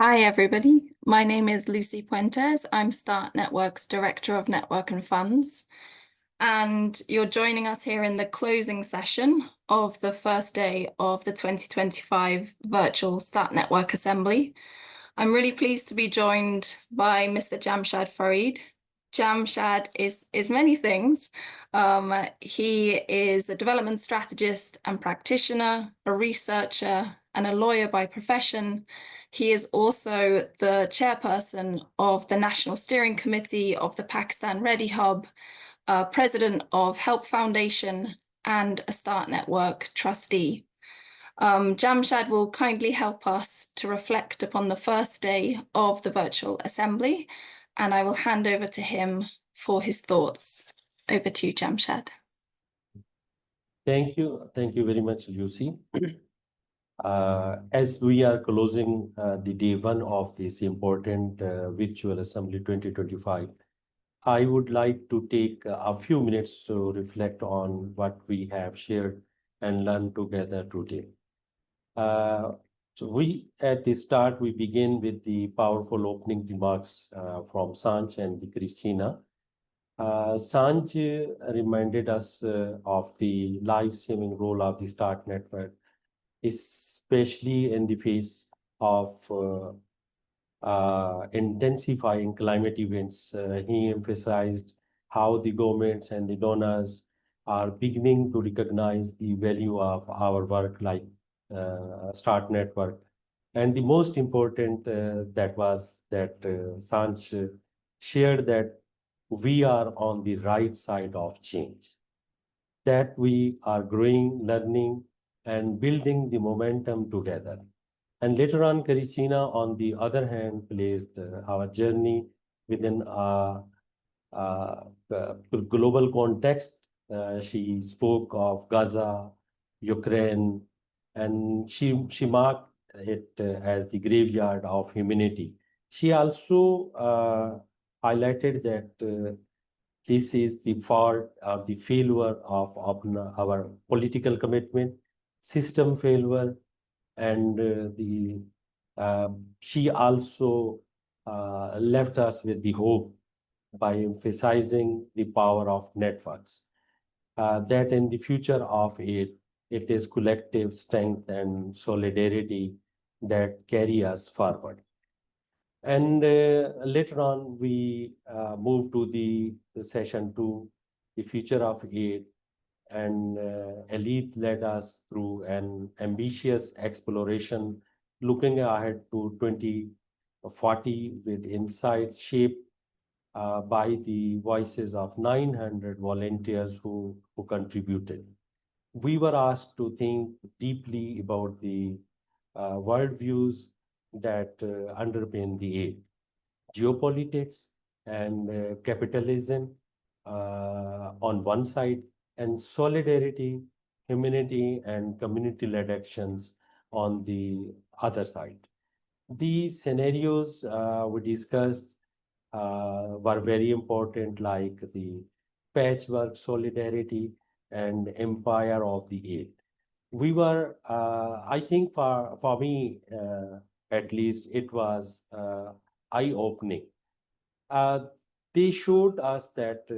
Hi, everybody. My name is Lucy Puentes. I'm Start Network's Director of Network and Funds. And you're joining us here in the closing session of the first day of the 2025 virtual Start Network Assembly. I'm really pleased to be joined by Mr. Jamshad Farid. Jamshad is many things. He is a development strategist and practitioner, a researcher, and a lawyer by profession. He is also the chairperson of the National Steering Committee of the Pakistan Ready Hub, president of Help Foundation, and a Start Network trustee. Jamshad will kindly help us to reflect upon the first day of the virtual assembly, and I will hand over to him for his thoughts. Over to you, Jamshad. Thank you. Thank you very much, Lucy. As we are closing the day one of this important virtual assembly 2025, I would like to take a few minutes to reflect on what we have shared and learned together today. So at the start, we begin with the powerful opening remarks from Sanj and Christina. Sanj reminded us of the life-saving role of the Start Network, especially in the face of intensifying climate events. He emphasized how the governments and the donors are beginning to recognize the value of our work like Start Network. And the most important that was that Sanj shared that we are on the right side of change, that we are growing, learning, and building the momentum together. And later on, Christina, on the other hand, placed our journey within a global context. She spoke of Gaza, Ukraine, and she marked it as the graveyard of humanity. She also highlighted that this is the fault or the failure of our political commitment, system failure, and she also left us with the hope by emphasizing the power of networks. That in the future of it is collective strength and solidarity that carry us forward. And later on, we moved to the session 2, the future of aid, and Elite led us through an ambitious exploration looking ahead to 2040 with insights shaped by the voices of 900 volunteers who contributed. We were asked to think deeply about the worldviews that underpin the aid, geopolitics and capitalism on one side, and solidarity, humanity, and community-led actions on the other side. These scenarios we discussed were very important, like the patchwork solidarity and empire of the aid. We were, I think for me, at least, it was eye-opening. They showed us that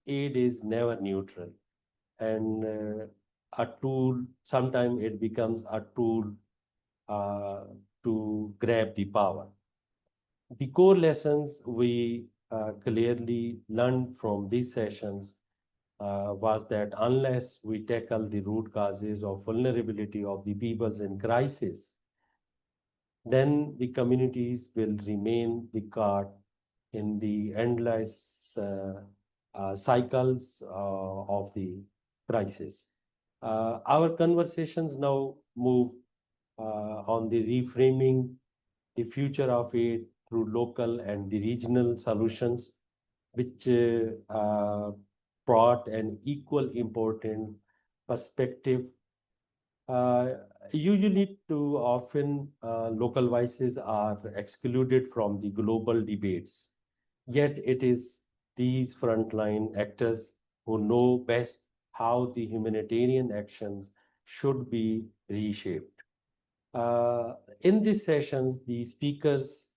aid is never neutral, and a tool, sometimes it becomes a tool to grab the power. The core lessons we clearly learned from these sessions was that unless we tackle the root causes of vulnerability of the peoples in crisis, then the communities will remain the caught in the endless cycles of the crisis. Our conversations now move on the reframing the future of aid through local and the regional solutions, which brought an equal important perspective. Usually too often, local voices are excluded from the global debates. Yet it is these frontline actors who know best how the humanitarian actions should be reshaped. In these sessions, the speakers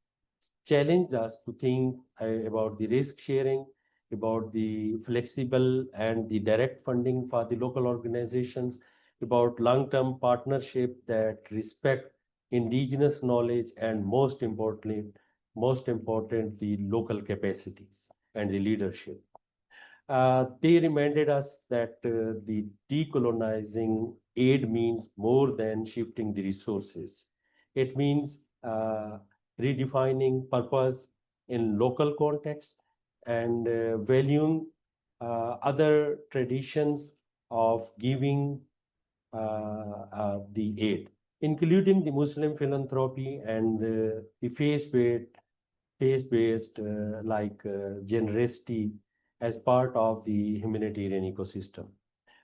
challenged us to think about the risk sharing, about the flexible and the direct funding for the local organizations, about long-term partnership that respect indigenous knowledge, and most important, the local capacities and the leadership. They reminded us that the decolonizing aid means more than shifting the resources. It means redefining purpose in local context and valuing other traditions of giving the aid, including the Muslim philanthropy and the faith-based generosity as part of the humanitarian ecosystem.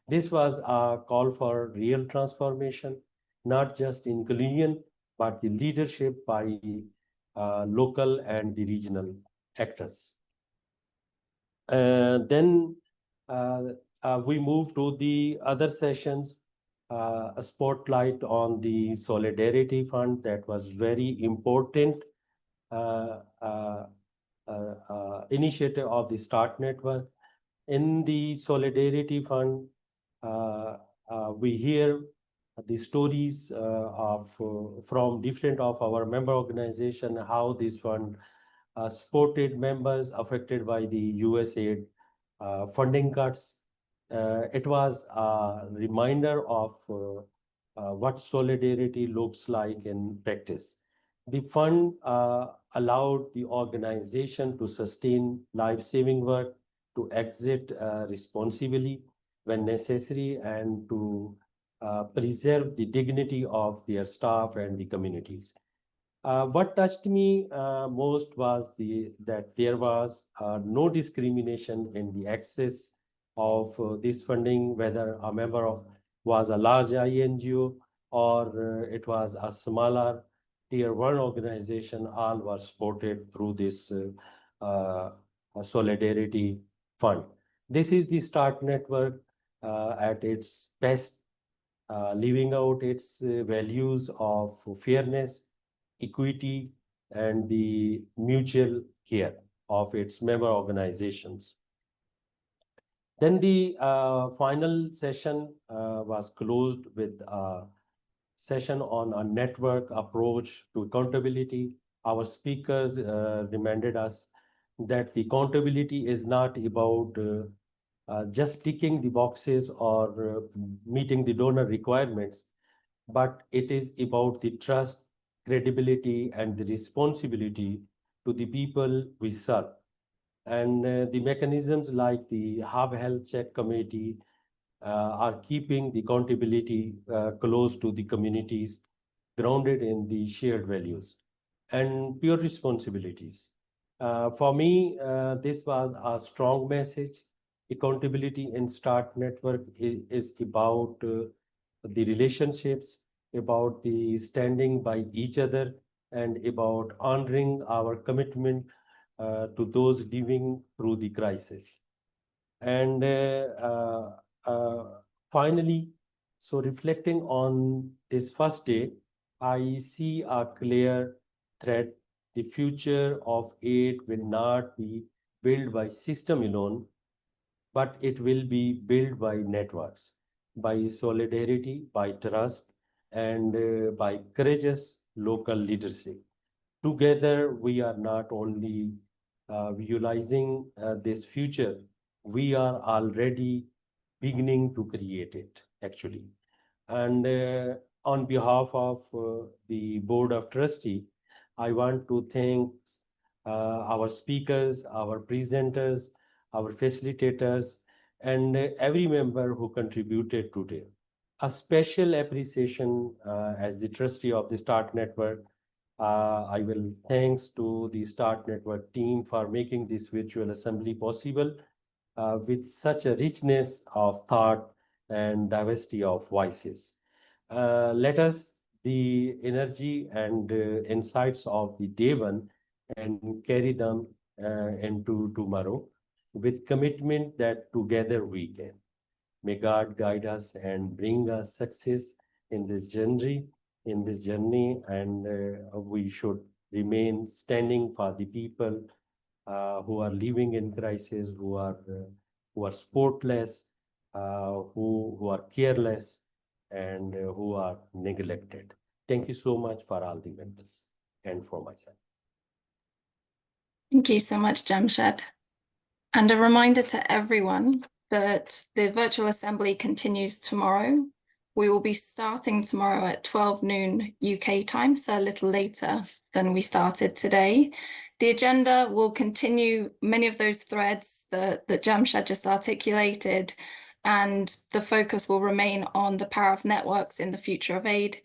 This was a call for real transformation, not just inclusion, but the leadership by local and the regional actors. Then we move to the other sessions, a spotlight on the Solidarity Fund that was very important initiative of the START Network. In the Solidarity Fund, we hear the stories from different of our member organization, how this fund supported members affected by the USAID funding cuts. It was a reminder of what solidarity looks like in practice. The fund allowed the organization to sustain life-saving work, to exit responsibly when necessary, and to preserve the dignity of their staff and the communities. What touched me most was that there was no discrimination in the access of this funding, whether a member was a large INGO or it was a smaller tier 1 organization. All were supported through this Solidarity Fund. This is the START Network at its best, living out its values of fairness, equity, and the mutual care of its member organizations. Then the final session was closed with a session on a network approach to accountability. Our speakers reminded us that the accountability is not about just ticking the boxes or meeting the donor requirements, but it is about the trust, credibility, and the responsibility to the people we serve. And the mechanisms like the Hub Health Check Committee are keeping the accountability close to the communities, grounded in the shared values and pure responsibilities. For me, this was a strong message. Accountability in START Network is about the relationships, about the standing by each other, and about honoring our commitment to those living through the crisis. And finally, so reflecting on this first day, I see a clear thread. The future of aid will not be built by system alone, but it will be built by networks, by solidarity, by trust, and by courageous local leadership. Together, we are not only visualizing this future, we are already beginning to create it, actually. And on behalf of the Board of Trustees, I want to thank our speakers, our presenters, our facilitators, and every member who contributed today. A special appreciation as the trustee of the START Network. I will thanks to the START Network team for making this virtual assembly possible with such a richness of thought and diversity of voices. Let us the energy and insights of the day one and carry them into tomorrow with commitment that together we can. May God guide us and bring us success in this journey. in this journey, and we should remain standing for the people who are living in crisis, who are sportless, who are careless, and who are neglected. Thank you so much for all the members and for myself. Thank you so much, Jamshed. And a reminder to everyone that the virtual assembly continues tomorrow. We will be starting tomorrow at 12 noon UK time, so a little later than we started today. The agenda will continue many of those threads that Jamshed just articulated, and the focus will remain on the power of networks in the future of aid.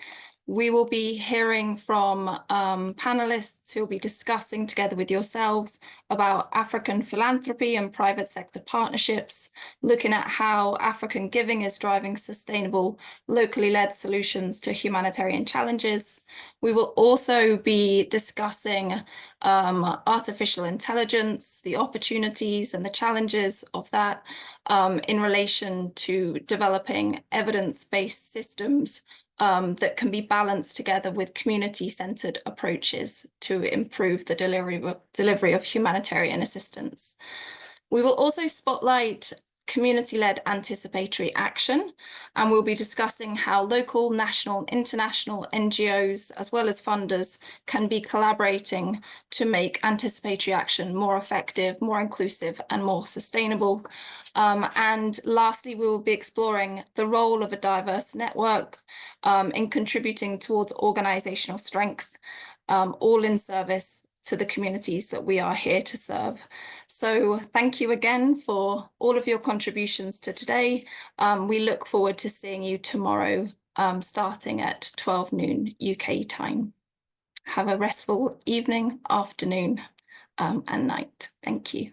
We will be hearing from panelists who will be discussing together with yourselves about African philanthropy and private sector partnerships, looking at how African giving is driving sustainable, locally led solutions to humanitarian challenges. We will also be discussing artificial intelligence, the opportunities and the challenges of that in relation to developing evidence-based systems that can be balanced together with community-centered approaches to improve the delivery of humanitarian assistance. We will also spotlight community-led anticipatory action, and we'll be discussing how local, national, international NGOs, as well as funders, can be collaborating to make anticipatory action more effective, more inclusive, and more sustainable. And lastly, we will be exploring the role of a diverse network in contributing towards organizational strength, all in service to the communities that we are here to serve. So thank you again for all of your contributions to today. We look forward to seeing you tomorrow, starting at 12 noon UK time. Have a restful evening, afternoon, and night. Thank you.